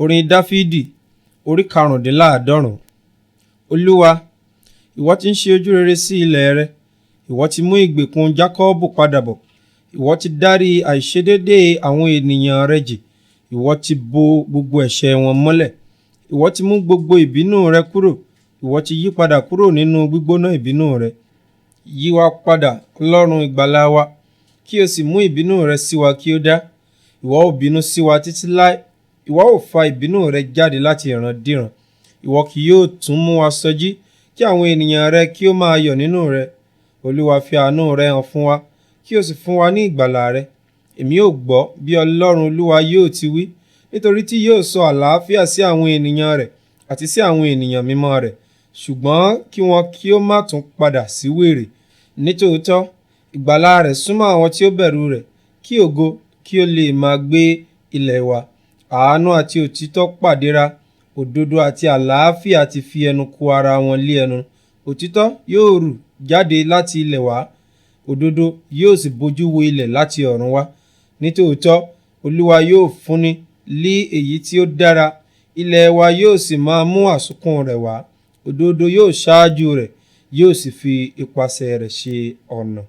Orin Dafidi orí 95. Olúwa, ìwọ ti ń ṣe ojú rere sí ilẹ̀ rẹ, ìwọ ti mú ìgbèkùn Jákọ́bù padà bọ̀, ìwọ ti dárí àìṣedéédé àwọn ènìyàn rẹ jì, ìwọ ti bo gbogbo ẹ̀ṣẹ̀ wọn mọ́lẹ̀, ìwọ ti mú gbogbo ìbínú rẹ kúrò, ìwọ ti yí padà kúrò nínú gbígbóná ìbínú rẹ. Yí wa padà, Ọlọ́run ìgbàlà wa, kí o sì mú ìbínú rẹ sí wa kí ó dá. Ìwọ ó bínú sí wa títí láé, ìwọ ó fa ìbínú rẹ jáde láti ìrandíran. Ìwọ kì yóò tún mú wa sọjí, kí àwọn ènìyàn rẹ kí ó máa yọ̀ nínú rẹ. Olúwa, fi àánú rẹ hàn fún wa, kí o sì fún wa ní ìgbàlà rẹ. Èmi ó gbọ́ bí Ọlọ́run Olúwa yóò ti wí, nítorí tí yóò sọ àlàáfíà sí àwọn ènìyàn rẹ̀ àti sí àwọn ènìyàn mímọ́ rẹ̀, ṣùgbọ́n kí wọn kí ó má tún padà sí wèrè. Nítòótọ́, ìgbàlà rẹ̀ súnmọ́ àwọn tí ó bẹ̀rù rẹ̀, kí ògo kí ó lè máa gbé ilẹ̀ wa. Àánú àti òtítọ́ pàdéra, òdodo àti àlàáfíà ti fi ẹnu kò ara wọn lé ẹnu. Òtítọ́ yóò rù jáde láti ilẹ̀ wá, òdodo yóò sì bojú wo ilẹ̀ láti ọ̀run wá. Nítòótọ́, Olúwa yóò fúnni lé èyí tí ó dára, ilẹ̀ wa yóò sì máa mú àsùnkún rẹ̀ wá. Òdodo yóò ṣáájú rẹ̀, yóò sì fi ipasẹ̀ rẹ̀ ṣe ọ̀nà.